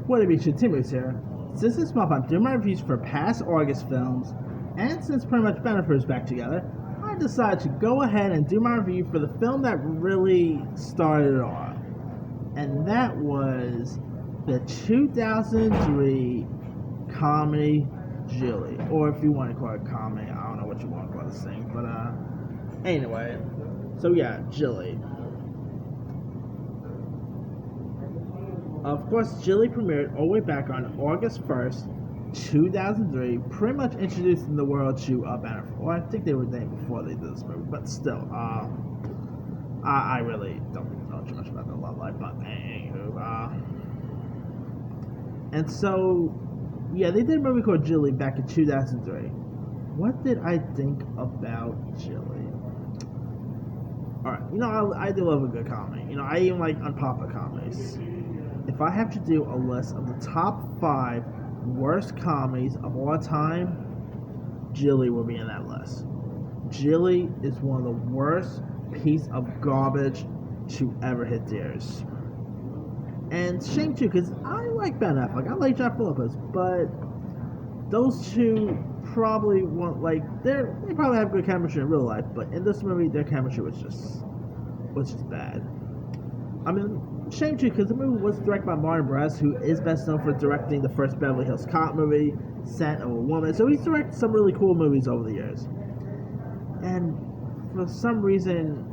What it be, Timmy's here. Since this month I'm doing my reviews for past August films, and since pretty much Bennifer is back together, I decided to go ahead and do my review for the film that really started it all. And that was the 2003 comedy Gigli. Or if you want to call it comedy, I don't know what you want to call this thing. But anyway, so yeah, Gigli. Of course, Gigli premiered all the way back on August 1st, 2003, pretty much introducing the world to Bennifer. Well, I think they were named before they did this movie, but still, I really don't know too much about their love life, but anywho, and so, yeah, they did a movie called Gigli back in 2003. What did I think about Gigli? Alright, I do love a good comedy. I even like unpopular comedies. If I have to do a list of the top 5 worst comedies of all time, Gigli will be in that list. Gigli is one of the worst piece of garbage to ever hit theaters. And shame too, because I like Ben Affleck, I like Jennifer Lopez, but those two probably won't they probably have good chemistry in real life, but in this movie their chemistry was just bad. I mean, shame too, because the movie was directed by Martin Brest, who is best known for directing the first Beverly Hills Cop movie, Scent of a Woman. So he's directed some really cool movies over the years. And for some reason,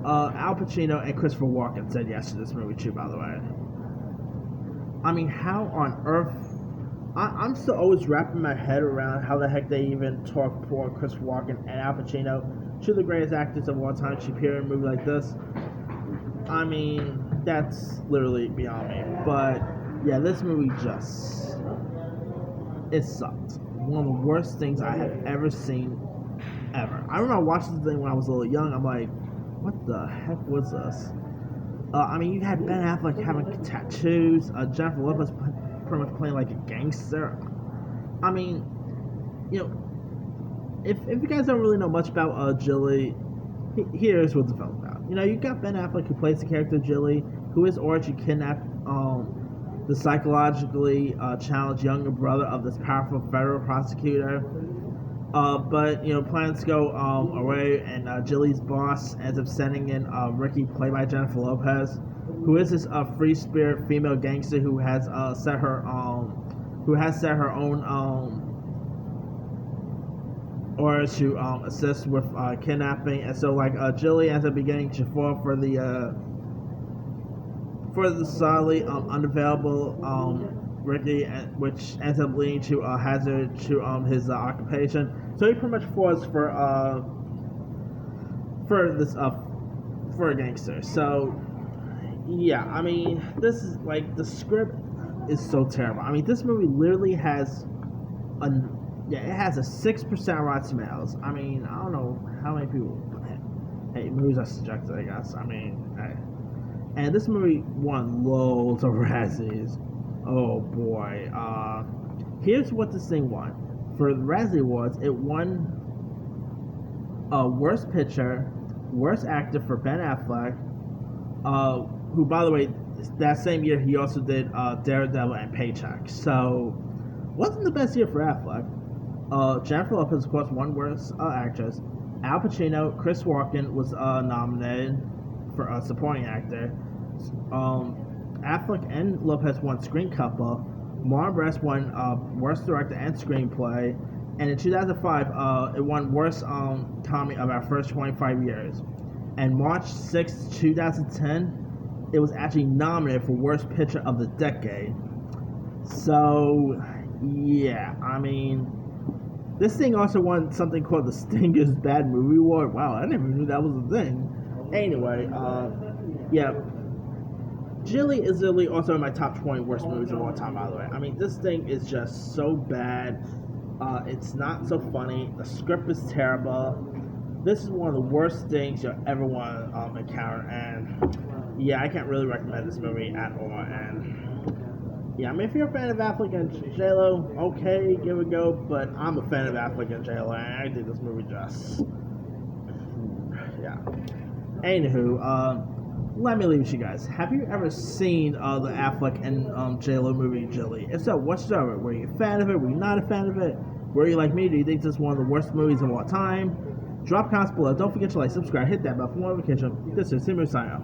Al Pacino and Christopher Walken said yes to this movie too, by the way. I mean, how on earth... I'm still always wrapping my head around how the heck they even talk poor Christopher Walken and Al Pacino, two of the greatest actors of all time, to appear in a movie like this. I mean, that's literally beyond me. But, yeah, this movie it sucked. One of the worst things I have ever seen, ever. I remember watching this thing when I was a little young. I'm like, what the heck was this? I mean, you had Ben Affleck having tattoos, Jennifer Lopez pretty much playing like a gangster. I mean, if you guys don't really know much about Gigli, here's what the film's about. You got Ben Affleck, who plays the character Gigli, who is ordered to kidnap the psychologically challenged younger brother of this powerful federal prosecutor. But plans go away, and Gilly's boss ends up sending in Ricky, played by Jennifer Lopez, who is this free spirit female gangster who has set her own order to assist with kidnapping, and so Gigli ends up beginning to fall for the solidly unavailable Ricky, which ends up leading to a hazard to his occupation. So he pretty much falls for a gangster. So yeah, I mean, this is the script is so terrible. I mean, this movie literally has it has a 6% Rotten Tomatoes. I mean, I don't know how many people. Hey, movies are subjective, I guess. I mean, hey. And this movie won loads of Razzies. Oh boy. Here's what this thing won. For the Razzie Awards, it won Worst Picture, Worst Actor for Ben Affleck, who, by the way, that same year he also did Daredevil and Paycheck. So, wasn't the best year for Affleck. Jennifer Lopez, of course, won Worst Actress. Al Pacino, Chris Walken was nominated for Supporting Actor. Affleck and Lopez won Screen Couple. Martin Brest won Worst Director and Screenplay. And in 2005, it won Worst Comedy of our first 25 years. And March 6, 2010, it was actually nominated for Worst Picture of the Decade. So, yeah, I mean, this thing also won something called the Stinger's Bad Movie Award. Wow, I never knew that was a thing. Anyway, yeah. Gigli is literally also in my top 20 worst movies of all time, by the way. I mean, this thing is just so bad. It's not so funny. The script is terrible. This is one of the worst things you'll ever want to encounter. And, yeah, I can't really recommend this movie at all. And, yeah, I mean, if you're a fan of Affleck and J-Lo, okay, give it a go. But I'm a fan of Affleck and J-Lo, and I think this movie just... yeah. Anywho, let me leave with you guys. Have you ever seen the Affleck and J-Lo movie Gigli? If so, what's the story? Were you a fan of it? Were you not a fan of it? Were you like me? Do you think this is one of the worst movies of all time? Drop comments below. Don't forget to like, subscribe, hit that bell for more notifications. This is Simmer signing off.